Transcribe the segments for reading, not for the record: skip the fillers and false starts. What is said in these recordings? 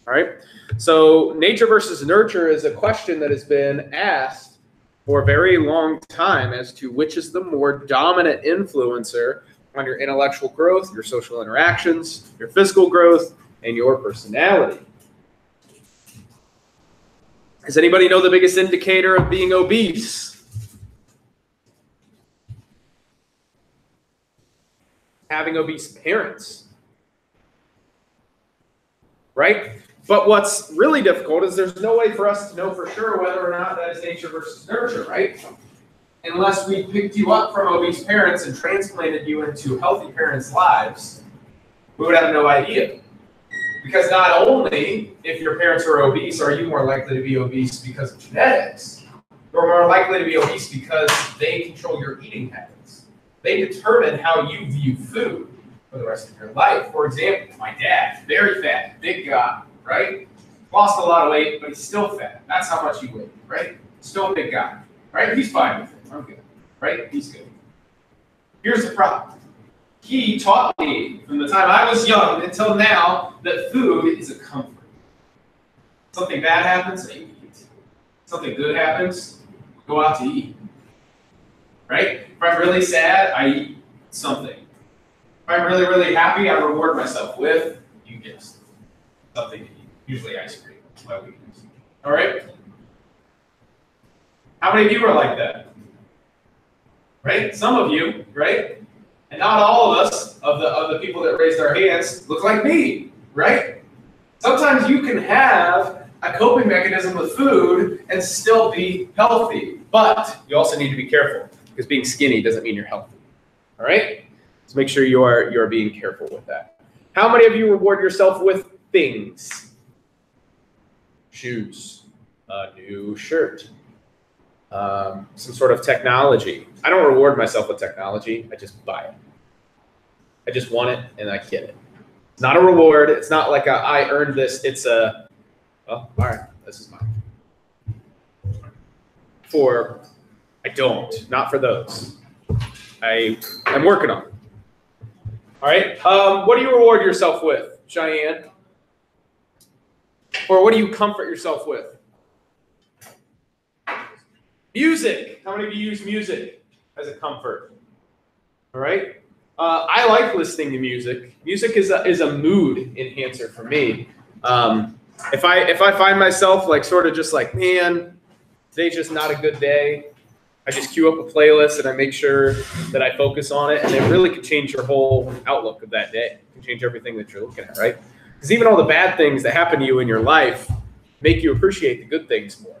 All right. So nature versus nurture is a question that has been asked for a very long time as to which is the more dominant influencer on your intellectual growth, your social interactions, your physical growth, and your personality. Does anybody know the biggest indicator of being obese? Having obese parents. Right? But what's really difficult is there's no way for us to know for sure whether or not that is nature versus nurture, right? Unless we picked you up from obese parents and transplanted you into healthy parents' lives, we would have no idea. Because not only, if your parents are obese, are you more likely to be obese because of genetics, you're more likely to be obese because they control your eating habits. They determine how you view food for the rest of your life. For example, my dad, very fat, big guy, right? Lost a lot of weight, but he's still fat. That's how much he weighed, right? Still a big guy, right? He's fine with it. I'm good, right? He's good. Here's the problem. He taught me from the time I was young until now that food is a comfort. Something bad happens, I eat. Something good happens, go out to eat. Right? If I'm really sad, I eat something. If I'm really, really happy, I reward myself with, you guessed it, something to eat. Usually ice cream. That's my weakness. All right? How many of you are like that? Right? Some of you, right? And not all of us, of the people that raised our hands, look like me, right? Sometimes you can have a coping mechanism with food and still be healthy. But you also need to be careful, because being skinny doesn't mean you're healthy. All right? So make sure you are being careful with that. How many of you reward yourself with things? Shoes, a new shirt, some sort of technology. I don't reward myself with technology. I just buy it. I just want it and I get it. It's not a reward. It's not like I earned this. It's a, well, all right, this is mine. I don't, not for those. I'm working on it. All right. What do you reward yourself with, Cheyenne? Or what do you comfort yourself with? Music. How many of you use music as a comfort? All right. I like listening to music. Music is a mood enhancer for me. If I find myself like sort of just like, man, today's just not a good day, I just queue up a playlist and I make sure that I focus on it, and it really can change your whole outlook of that day. It can change everything that you're looking at, right? Because even all the bad things that happen to you in your life make you appreciate the good things more.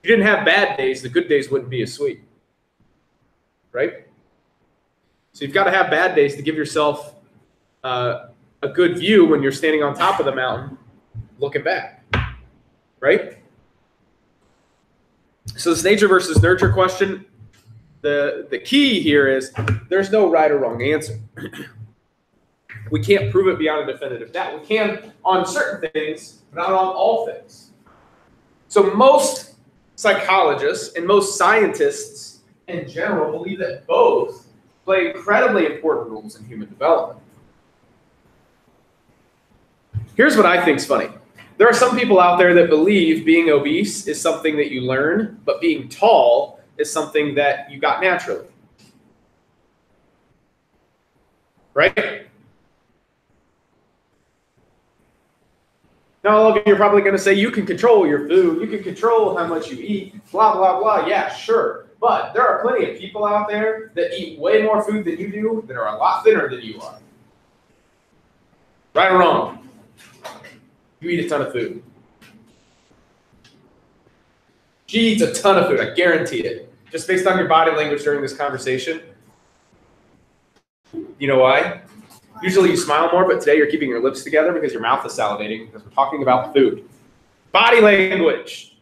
If you didn't have bad days, the good days wouldn't be as sweet, right? So you've got to have bad days to give yourself a good view when you're standing on top of the mountain looking back, right? So this nature versus nurture question, the key here is there's no right or wrong answer. We can't prove it beyond a definitive doubt. We can on certain things, but not on all things. So most psychologists and most scientists in general believe that both play incredibly important roles in human development. Here's what I think is funny. There are some people out there that believe being obese is something that you learn, but being tall is something that you got naturally. Right? Now, all of you are probably going to say, you can control your food, you can control how much you eat, blah, blah, blah. Yeah, sure. But there are plenty of people out there that eat way more food than you do, that are a lot thinner than you are. Right or wrong? You eat a ton of food. She eats a ton of food, I guarantee it. Just based on your body language during this conversation. You know why? Usually you smile more, but today you're keeping your lips together because your mouth is salivating because we're talking about food. Body language,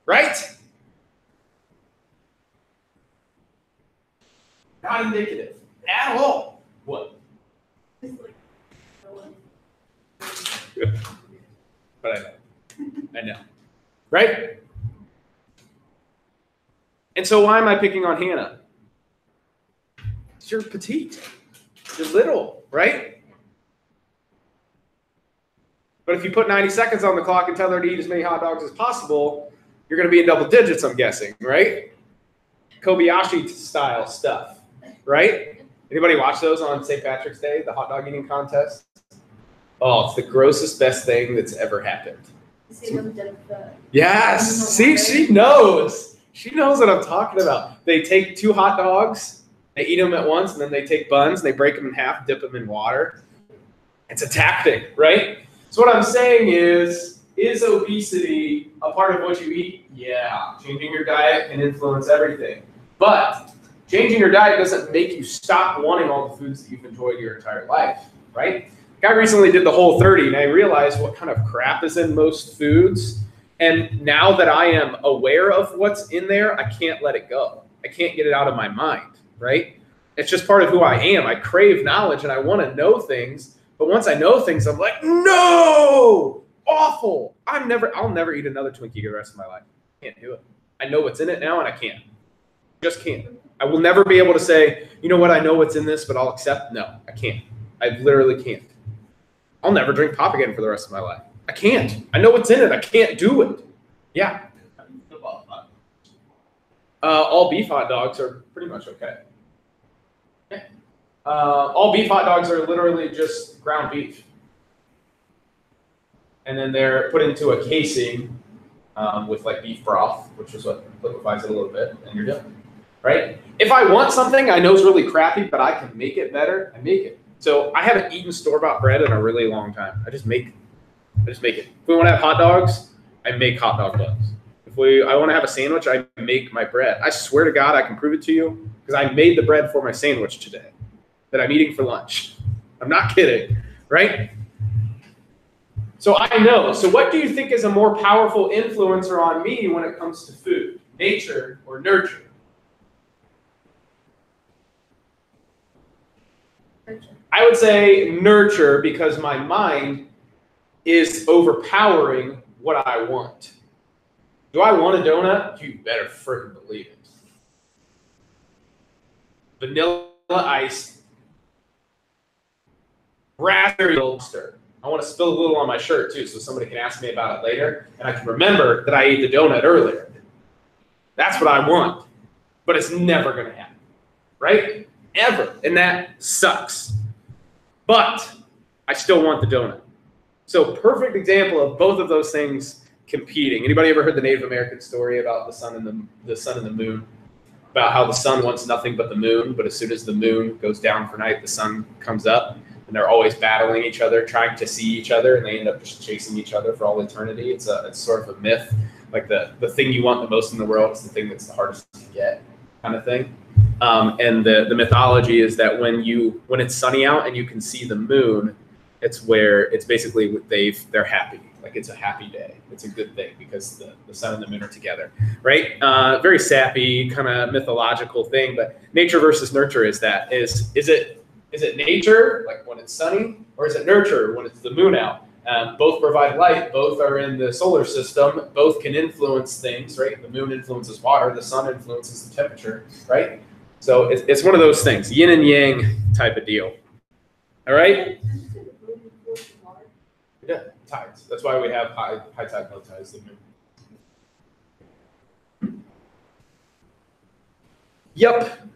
right? Not indicative at all. What? But I know. Right? And so why am I picking on Hannah? You're petite. You're little, right? But if you put 90 seconds on the clock and tell her to eat as many hot dogs as possible, you're going to be in double digits, I'm guessing, right? Kobayashi style stuff, right? Anybody watch those on St. Patrick's Day, the hot dog eating contest? Oh, it's the grossest, best thing that's ever happened. Yes. See, she knows. She knows what I'm talking about. They take 2 hot dogs, they eat them at once, and then they take buns, they break them in half, dip them in water. It's a tactic, right? So what I'm saying is obesity a part of what you eat? Yeah. Changing your diet can influence everything. But changing your diet doesn't make you stop wanting all the foods that you've enjoyed your entire life, right? I recently did the Whole30, and I realized what kind of crap is in most foods. And now that I am aware of what's in there, I can't let it go. I can't get it out of my mind, right? It's just part of who I am. I crave knowledge, and I want to know things. But once I know things, I'm like, no, awful. I'll never eat another Twinkie the rest of my life. I can't do it. I know what's in it now, and I can't. Just can't. I will never be able to say, you know what, I know what's in this, but I'll accept. No, I can't. I literally can't. I'll never drink pop again for the rest of my life. I can't. I know what's in it. I can't do it. Yeah. All beef hot dogs are pretty much okay. Yeah. All beef hot dogs are literally just ground beef. And then they're put into a casing with like beef broth, which is what liquefies it a little bit, and you're done. Right? If I want something I know is really crappy, but I can make it better, I make it. So I haven't eaten store-bought bread in a really long time. I just make it. If we want to have hot dogs, I make hot dog buns. If I want to have a sandwich, I make my bread. I swear to God, I can prove it to you because I made the bread for my sandwich today that I'm eating for lunch. I'm not kidding, right? So I know. So what do you think is a more powerful influencer on me when it comes to food? Nature or nurture? I would say nurture because my mind is overpowering what I want. Do I want a donut? You better freaking believe it. Vanilla ice, raspberry lobster. I want to spill a little on my shirt too so somebody can ask me about it later and I can remember that I ate the donut earlier. That's what I want. But it's never going to happen. Right? Ever. And that sucks. But I still want the donut. So perfect example of both of those things competing. Anybody ever heard the Native American story about the sun and the moon? About how the sun wants nothing but the moon, but as soon as the moon goes down for night, the sun comes up, and they're always battling each other, trying to see each other, and they end up just chasing each other for all eternity. It's sort of a myth. Like the thing you want the most in the world is the thing that's the hardest to get, kind of thing. And the mythology is that when it's sunny out and you can see the moon, it's basically they're happy. Like it's a happy day. It's a good thing because the sun and the moon are together, right? Very sappy, kind of mythological thing. But nature versus nurture is it nature, like when it's sunny, or is it nurture when it's the moon out? Both provide light. Both are in the solar system. Both can influence things, right? The moon influences water. The sun influences the temperature, right? So it's one of those things, yin and yang type of deal. All right? Yeah, tides. That's why we have high tide, low tides. The moon. Yep.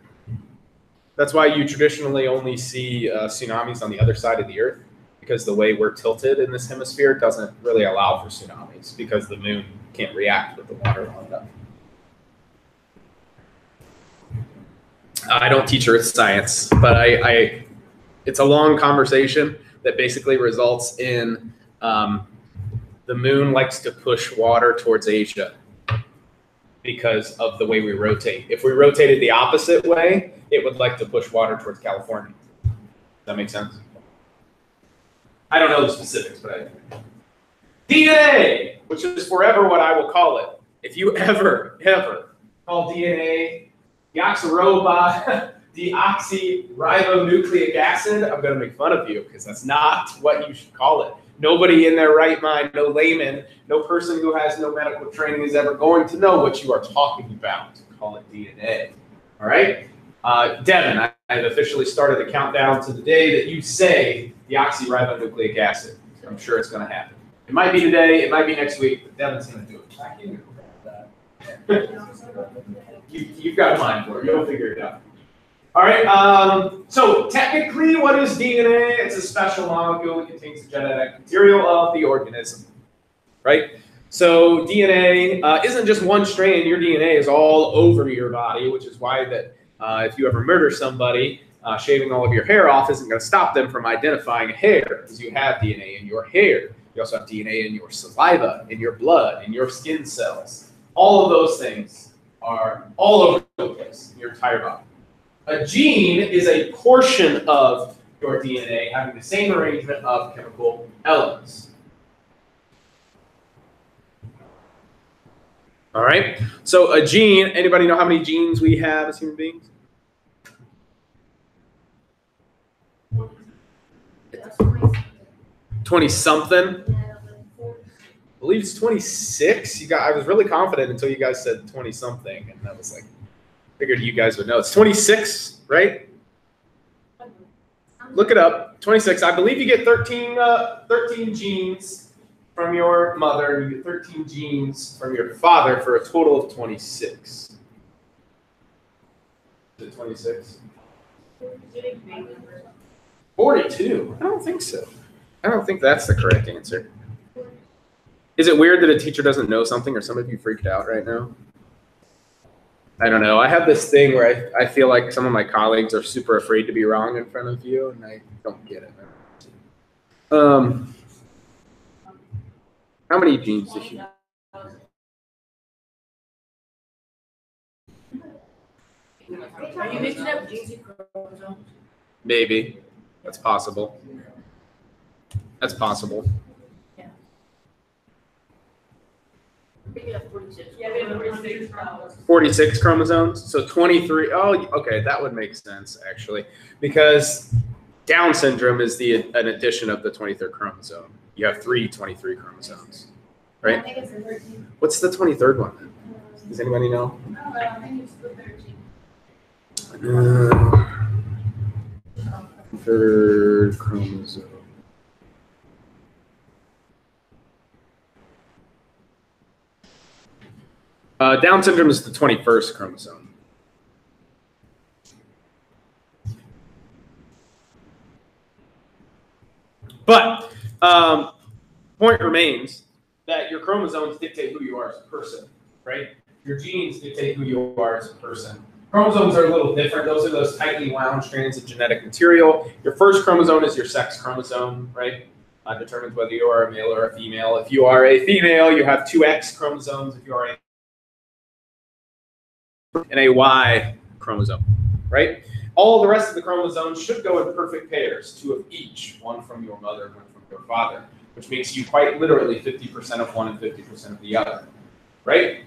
That's why you traditionally only see tsunamis on the other side of the Earth, because the way we're tilted in this hemisphere doesn't really allow for tsunamis because the moon can't react with the water long enough. I don't teach earth science, but it's a long conversation that basically results in the moon likes to push water towards Asia because of the way we rotate. If we rotated the opposite way, it would like to push water towards California. Does that make sense? I don't know the specifics, but DNA, which is forever what I will call it. If you ever call DNA deoxyribonucleic acid, I'm going to make fun of you because that's not what you should call it. Nobody in their right mind, no layman, no person who has no medical training is ever going to know what you are talking about. Call it DNA. All right? Devin, I've officially started the countdown to the day that you say deoxyribonucleic acid. I'm sure it's going to happen. It might be today, it might be next week, but Devin's going to do it. I can't even remember that. You've got a mind for it. You'll figure it out. All right. So technically, what is DNA? It's a special molecule that contains the genetic material of the organism, right? So DNA isn't just one strand. Your DNA is all over your body, which is why that if you ever murder somebody, shaving all of your hair off isn't going to stop them from identifying a hair, because you have DNA in your hair. You also have DNA in your saliva, in your blood, in your skin cells. All of those things are all over the place in your entire body. A gene is a portion of your DNA having the same arrangement of chemical elements. All right, so a gene, anybody know how many genes we have as human beings? 20-something. I believe it's 26. I was really confident until you guys said 20-something, and I was like, figured you guys would know. It's 26, right? Look it up. 26. I believe you get 13 genes from your mother, and you get 13 genes from your father for a total of 26. Is it 26? 42. I don't think so. I don't think that's the correct answer. Is it weird that a teacher doesn't know something, or some of you freaked out right now? I don't know. I have this thing where I feel like some of my colleagues are super afraid to be wrong in front of you, and I don't get it. How many genes does she have? Are you mixing up genes and chromosomes? Maybe. That's possible. That's possible. Yeah. We have 46. Yeah, we have 46. 46 chromosomes, so 23. Oh, okay, that would make sense actually, because Down syndrome is an addition of the 23rd chromosome. You have 23 chromosomes, right? I think it's the 13. What's the 23rd one then? Does anybody know? No, I don't think it's the 13. Third chromosome. Down syndrome is the 21st chromosome. But point remains that your chromosomes dictate who you are as a person, right? Your genes dictate who you are as a person. Chromosomes are a little different. Those are those tightly wound strands of genetic material. Your first chromosome is your sex chromosome, right? Determines whether you are a male or a female. If you are a female, you have two X chromosomes. If you are and a Y chromosome, right? All the rest of the chromosomes should go in perfect pairs, two of each, one from your mother, one from your father, which makes you quite literally 50% of one and 50% of the other, right?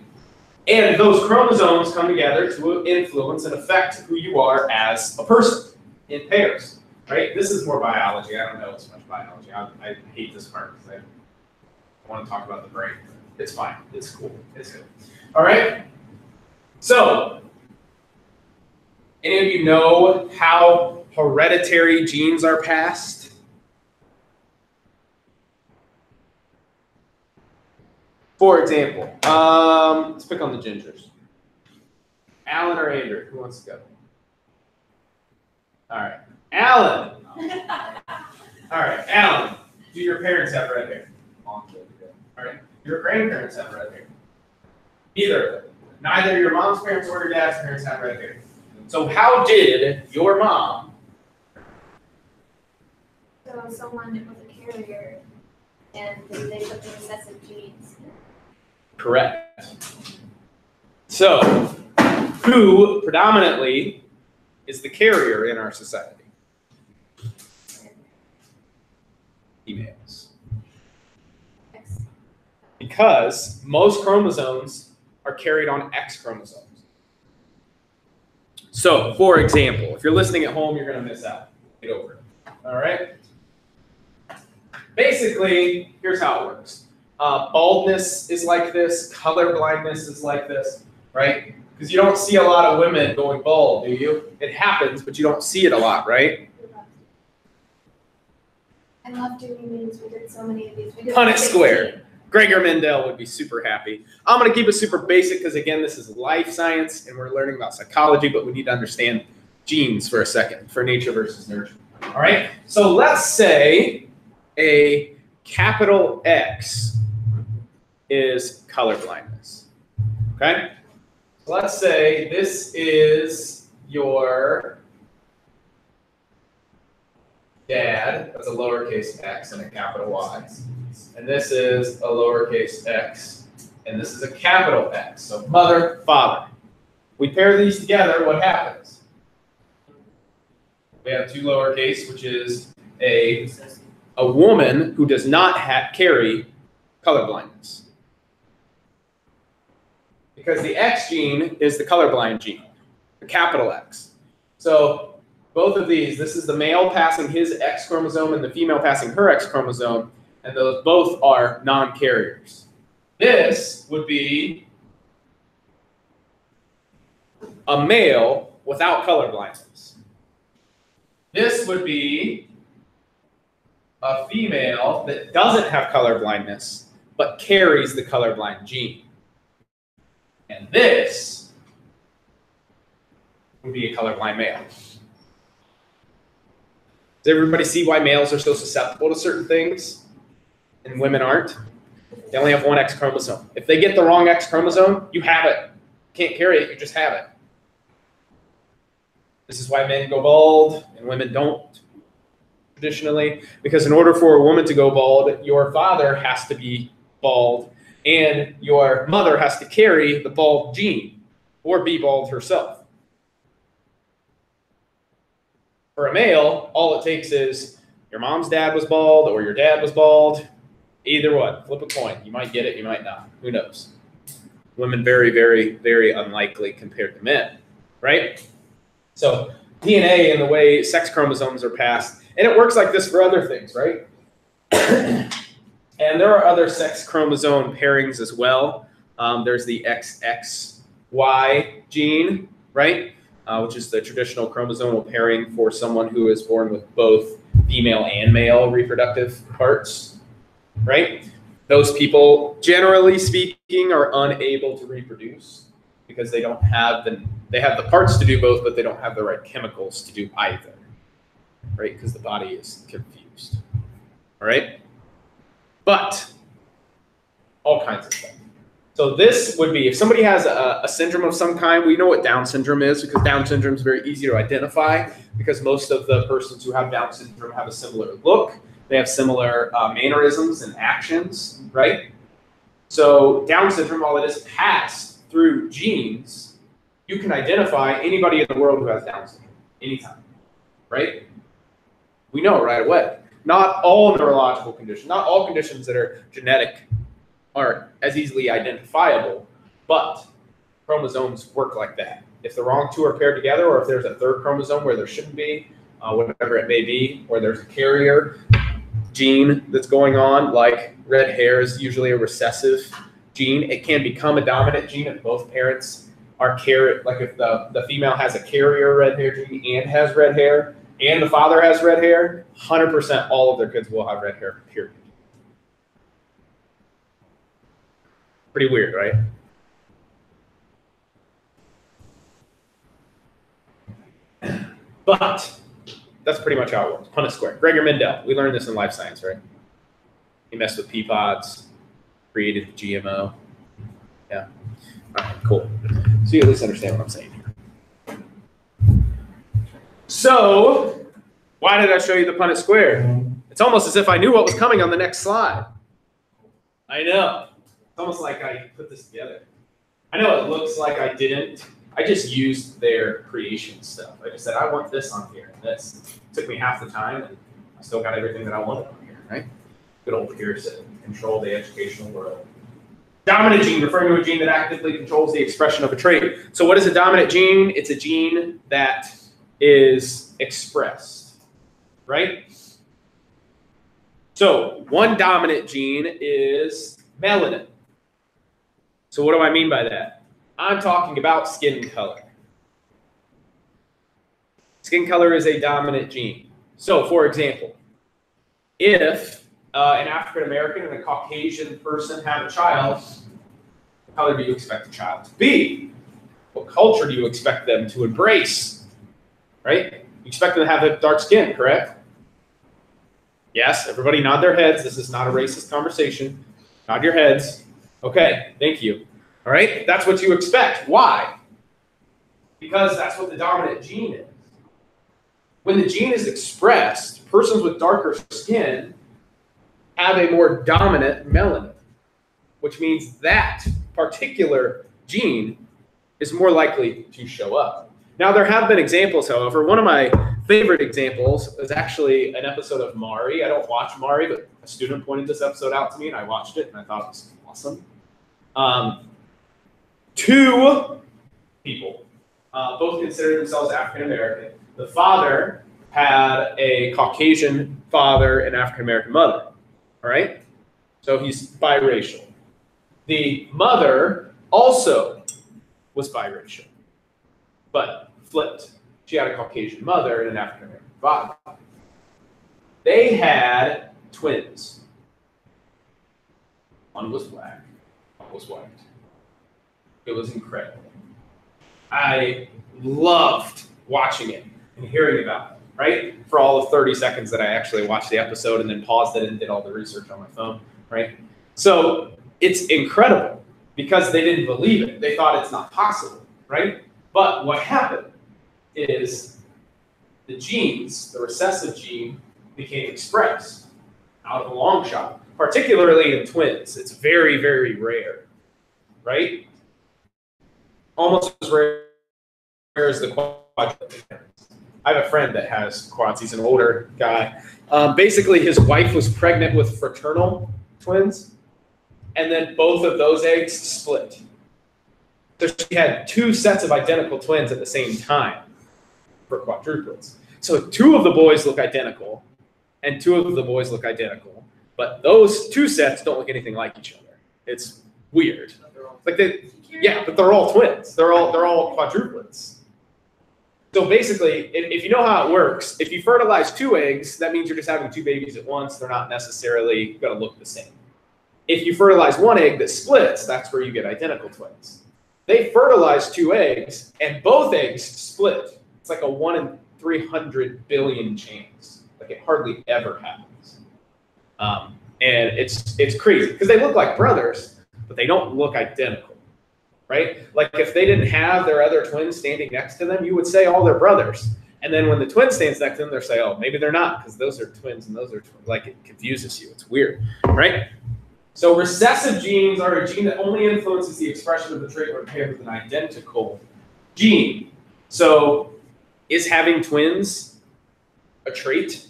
And those chromosomes come together to influence and affect who you are as a person in pairs, right? This is more biology. I don't know as much biology. I hate this part because I want to talk about the brain. It's fine. It's cool. It's good. All right? So, any of you know how hereditary genes are passed? For example, let's pick on the gingers. Alan or Andrew, who wants to go? All right, Alan. All right, Alan. Do your parents have red hair? All right. Your grandparents have red hair? Either of them. Neither your mom's parents or your dad's parents have red hair. So how did your mom? So someone was a carrier, and they took the recessive genes. Correct. So, who predominantly is the carrier in our society? Females. Because most chromosomes are carried on X chromosomes. So, for example, if you're listening at home, you're going to miss out. Get over it. All right? Basically, here's how it works. Baldness is like this. Color blindness is like this, right? Because you don't see a lot of women going bald, do you? It happens, but you don't see it a lot, right? I love doing these. We did so many of these. We did Punnett 16. squared. Gregor Mendel would be super happy. I'm going to keep it super basic because, again, this is life science and we're learning about psychology, but we need to understand genes for a second, for nature versus nurture. All right? So let's say a capital X is color blindness. Okay? So let's say this is your dad, that's a lowercase x and a capital Y. And this is a lowercase x, and this is a capital X. So mother, father. We pair these together, what happens? We have two lowercase, which is a woman who does not carry color blindness. Because the X gene is the colorblind gene, the capital X. So both of these, this is the male passing his X chromosome and the female passing her X chromosome, and those both are non-carriers. This would be a male without color blindness. This would be a female that doesn't have color blindness, but carries the colorblind gene. And this would be a colorblind male. Does everybody see why males are so susceptible to certain things and women aren't? They only have one X chromosome. If they get the wrong X chromosome, you have it. Can't carry it, you just have it. This is why men go bald and women don't traditionally, because in order for a woman to go bald, your father has to be bald and your mother has to carry the bald gene or be bald herself. For a male, all it takes is your mom's dad was bald or your dad was bald. Either one, flip a coin. You might get it, you might not. Who knows? Women very, very, very unlikely compared to men, right? So DNA and the way sex chromosomes are passed, and it works like this for other things, right? And there are other sex chromosome pairings as well. There's the XXY gene, right? Which is the traditional chromosomal pairing for someone who is born with both female and male reproductive parts, right? Those people, generally speaking, are unable to reproduce because they don't have they have the parts to do both, but they don't have the right chemicals to do either, right? Because the body is confused, all right? But all kinds of stuff. So this would be, if somebody has a syndrome of some kind, we know what Down syndrome is because Down syndrome is very easy to identify because most of the persons who have Down syndrome have a similar look. They have similar mannerisms and actions, right? So Down syndrome, all it is passed through genes, you can identify anybody in the world who has Down syndrome anytime, right? We know right away. Not all neurological conditions, not all conditions that are genetic are as easily identifiable, but chromosomes work like that. If the wrong two are paired together, or if there's a third chromosome where there shouldn't be, whatever it may be, or there's a carrier gene that's going on, like red hair is usually a recessive gene. It can become a dominant gene if both parents are like if the female has a carrier red hair gene and has red hair, and the father has red hair, 100% all of their kids will have red hair, period. Pretty weird, right? But that's pretty much how it works. Punnett squared. Gregor Mendel. We learned this in life science, right? He messed with pea pods, created the GMO. Yeah. All right, cool. So you at least understand what I'm saying here. So, why did I show you the Punnett squared? It's almost as if I knew what was coming on the next slide. I know. It's almost like I put this together. I know it looks like I didn't. I just used their creation stuff. I just said, I want this on here. And this it took me half the time, and I still got everything that I wanted on here, right? Good old Pearson, control the educational world. Dominant gene, referring to a gene that actively controls the expression of a trait. So what is a dominant gene? It's a gene that is expressed, right? So one dominant gene is melanin. So what do I mean by that? I'm talking about skin color. Skin color is a dominant gene. So for example, if an African American and a Caucasian person have a child, what color do you expect the child to be? What culture do you expect them to embrace? Right? You expect them to have dark skin, correct? Yes, everybody nod their heads. This is not a racist conversation. Nod your heads. Okay, thank you. All right, that's what you expect. Why? Because that's what the dominant gene is. When the gene is expressed, persons with darker skin have a more dominant melanin, which means that particular gene is more likely to show up. Now, there have been examples, however. One of my favorite examples is actually an episode of Maury. I don't watch Maury, but a student pointed this episode out to me, and I watched it, and I thought it was awesome. Two people, both consider themselves African American. The father had a Caucasian father and African American mother. All right? So he's biracial. The mother also was biracial, but flipped. She had a Caucasian mother and an African American father. They had twins. One was black, one was white. It was incredible. I loved watching it and hearing about it, right? For all of 30 seconds that I actually watched the episode and then paused it and did all the research on my phone, right? So it's incredible because they didn't believe it. They thought it's not possible, right? But what happened is the genes, the recessive gene, became expressed out of a long shot, particularly in twins. It's very, very rare, right? Almost as rare as the quadruplets. I have a friend that has quads. He's an older guy. Basically, his wife was pregnant with fraternal twins, and then both of those eggs split. So she had two sets of identical twins at the same time for quadruplets. So two of the boys look identical, and two of the boys look identical, but those two sets don't look anything like each other. It's weird. Like but they're all twins. They're all quadruplets. So basically, if you know how it works, if you fertilize two eggs, that means you're just having two babies at once. They're not necessarily going to look the same. If you fertilize one egg that splits, that's where you get identical twins. They fertilized two eggs, and both eggs split. It's like a 1 in 300 billion chance. Like it hardly ever happens. And it's crazy because they look like brothers, but they don't look identical. Right? Like if they didn't have their other twins standing next to them, you would say all they're brothers. And then when the twin stands next to them, they'll say, oh, maybe they're not because those are twins and those are twins. Like it confuses you. It's weird, right? So recessive genes are a gene that only influences the expression of the trait when paired with an identical gene. So is having twins a trait?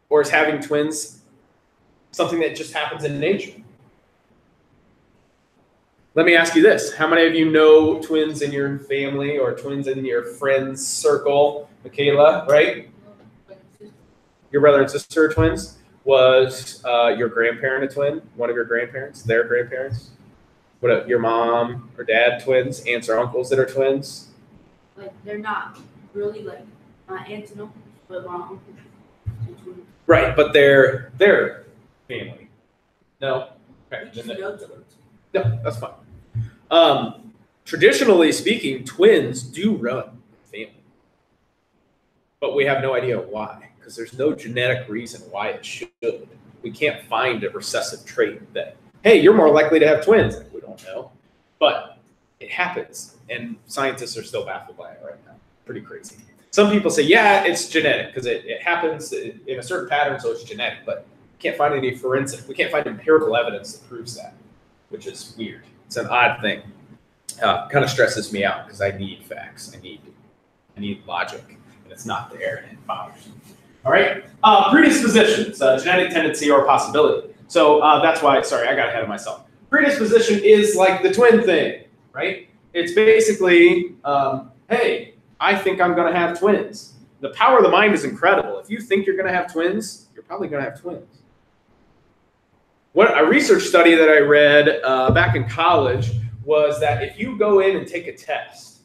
Or is having twins something that just happens in nature? Let me ask you this. How many of you know twins in your family or twins in your friends circle? Michaela, right? Your brother and sister are twins? Was your grandparent a twin? One of your grandparents? Their grandparents? What, your mom or dad twins? Aunts or uncles that are twins? Like, they're not really like my aunts and uncles, but my uncles. Right, but they're family. No? Okay. No, that's fine. Traditionally speaking, twins do run family. But we have no idea why, because there's no genetic reason why it should. We can't find a recessive trait that, hey, you're more likely to have twins. We don't know. But it happens, and scientists are still baffled by it right now. Pretty crazy. Some people say, yeah, it's genetic, because it happens in a certain pattern, so it's genetic, but we can't find any forensic, we can't find empirical evidence that proves that, which is weird. It's an odd thing. Kind of stresses me out because I need facts. I need logic, and it's not there, and it bothers me. All right. Predispositions, genetic tendency or possibility. So that's why. Sorry, I got ahead of myself. Predisposition is like the twin thing, right? It's basically, hey, I think I'm going to have twins. The power of the mind is incredible. If you think you're going to have twins, you're probably going to have twins. What a research study that I read back in college was that if you go in and take a test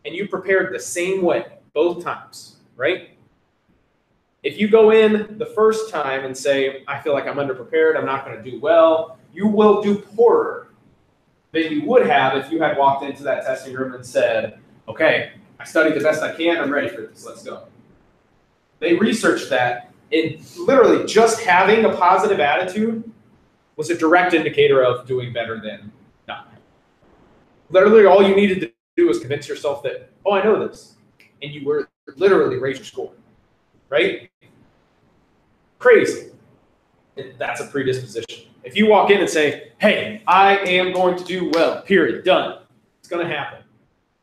and you prepared the same way both times, right? If you go in the first time and say, I feel like I'm underprepared, I'm not going to do well, you will do poorer than you would have if you had walked into that testing room and said, okay, I studied the best I can, I'm ready for this, let's go. They researched that, and literally just having a positive attitude was a direct indicator of doing better than not. Literally all you needed to do was convince yourself that, oh, I know this, and you were literally raise your score, right? Crazy. And that's a predisposition. If you walk in and say, hey, I am going to do well, period, done, it's going to happen.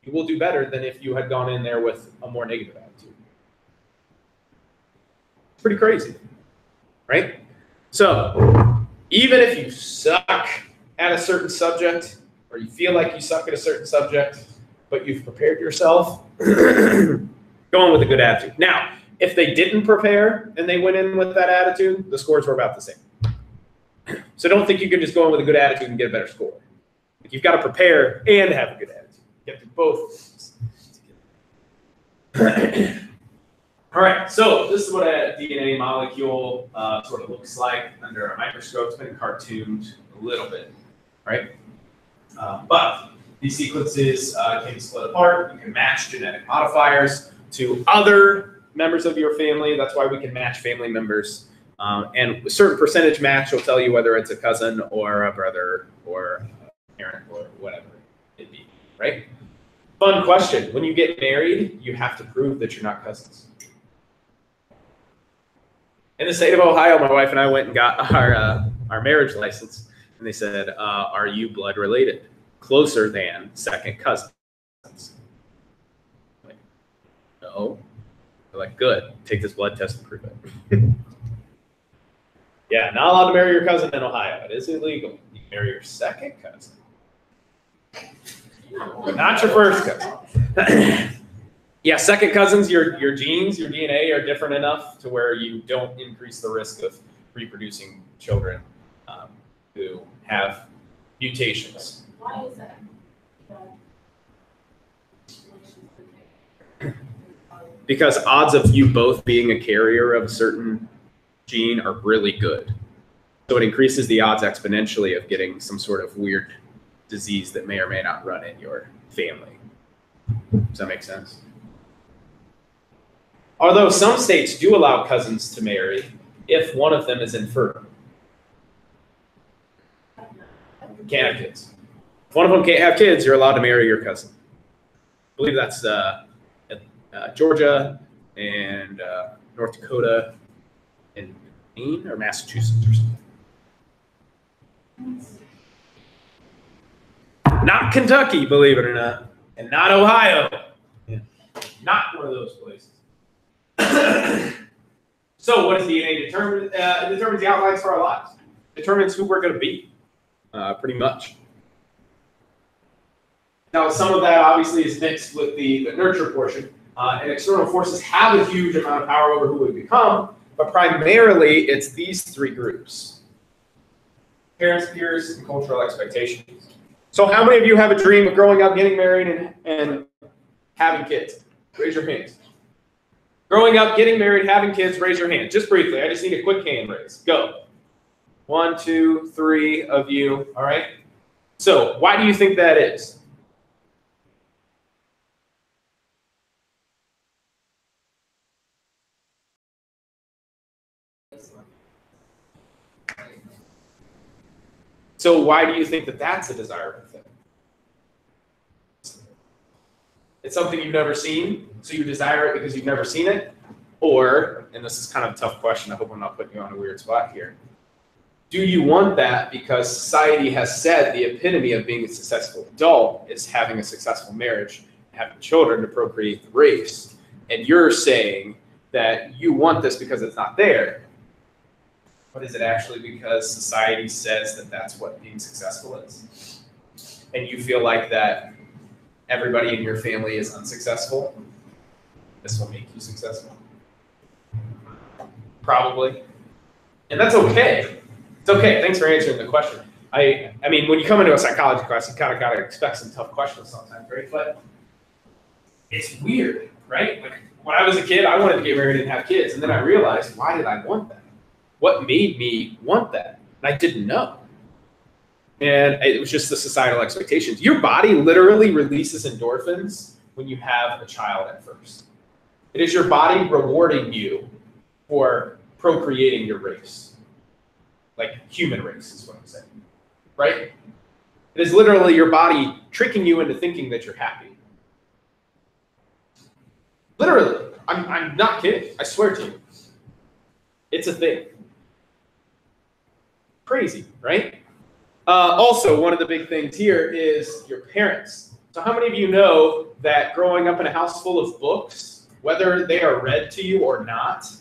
You will do better than if you had gone in there with a more negative attitude. It's pretty crazy, right? So even if you suck at a certain subject, or you feel like you suck at a certain subject, but you've prepared yourself, go in with a good attitude. Now, if they didn't prepare and they went in with that attitude, the scores were about the same. So don't think you can just go in with a good attitude and get a better score. Like, you've got to prepare and have a good attitude. You have to do both things. All right, so this is what a DNA molecule sort of looks like under a microscope. It's been cartooned a little bit, right? But these sequences can be split apart. You can match genetic modifiers to other members of your family. That's why we can match family members. And a certain percentage match will tell you whether it's a cousin or a brother or a parent or whatever it be, right? Fun question. When you get married, you have to prove that you're not cousins. In the state of Ohio, my wife and I went and got our marriage license, and they said, are you blood related? Closer than second cousins. Like, no. They're like, good. Take this blood test and prove it. Yeah, not allowed to marry your cousin in Ohio. It is illegal. You can marry your second cousin. Not your first cousin. Yeah, second cousins, your genes, your DNA are different enough to where you don't increase the risk of reproducing children who have mutations. Why is that? Because odds of you both being a carrier of a certain gene are really good. So it increases the odds exponentially of getting some sort of weird disease that may or may not run in your family. Does that make sense? Although some states do allow cousins to marry if one of them is infertile. Can't have kids. If one of them can't have kids, you're allowed to marry your cousin. I believe that's Georgia and North Dakota and Maine or Massachusetts or something. Not Kentucky, believe it or not, and not Ohio. Yeah. Not one of those places. So what does DNA determine? It determines the outlines for our lives. It determines who we're going to be, pretty much. Now, some of that obviously is mixed with the nurture portion, and external forces have a huge amount of power over who we become, but primarily it's these three groups: parents, peers, and cultural expectations. So how many of you have a dream of growing up, getting married, and having kids? Raise your hands. Growing up, getting married, having kids, raise your hand. Just briefly, I just need a quick hand raise. Go. 1, 2, 3 of you, all right? So why do you think that is? So why do you think that that's a desirable thing? It's something you've never seen, so you desire it because you've never seen it? Or, and this is kind of a tough question, I hope I'm not putting you on a weird spot here, do you want that because society has said the epitome of being a successful adult is having a successful marriage, having children to procreate the race, and you're saying that you want this because it's not there? But is it actually because society says that that's what being successful is? And you feel like that everybody in your family is unsuccessful? This will make you successful? Probably. And that's okay. It's okay. Thanks for answering the question. I mean, when you come into a psychology class, you kind of got to expect some tough questions sometimes, right? But it's weird, right? Like, when I was a kid, I wanted to get married and have kids. And then I realized, why did I want that? What made me want that? And I didn't know. And it was just the societal expectations. Your body literally releases endorphins when you have a child at first. It is your body rewarding you for procreating your race. Like human race is what I'm saying, right? It is literally your body tricking you into thinking that you're happy. Literally, I'm not kidding. I swear to you. It's a thing. Crazy, right? Also, one of the big things here is your parents. So how many of you know that growing up in a house full of books, whether they are read to you or not,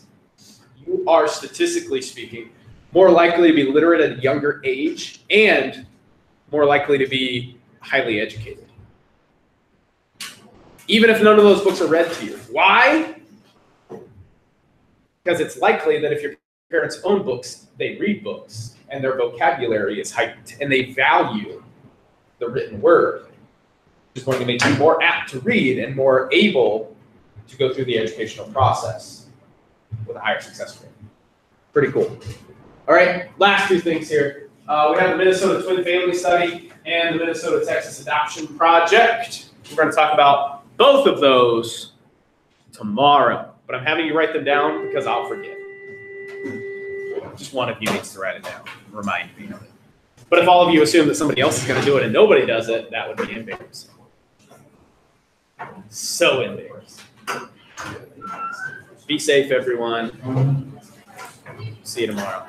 you are, statistically speaking, more likely to be literate at a younger age and more likely to be highly educated. Even if none of those books are read to you. Why? Because it's likely that if your parents own books, they read books, and their vocabulary is heightened, and they value the written word, which is going to make you more apt to read and more able to go through the educational process with a higher success rate. Pretty cool. All right, last two things here. We have the Minnesota Twin Family Study and the Minnesota Texas Adoption Project. We're going to talk about both of those tomorrow, but I'm having you write them down because I'll forget. Just one of you needs to write it down. Remind me of it. But if all of you assume that somebody else is going to do it and nobody does it, that would be embarrassing. So embarrassing. Be safe, everyone. See you tomorrow.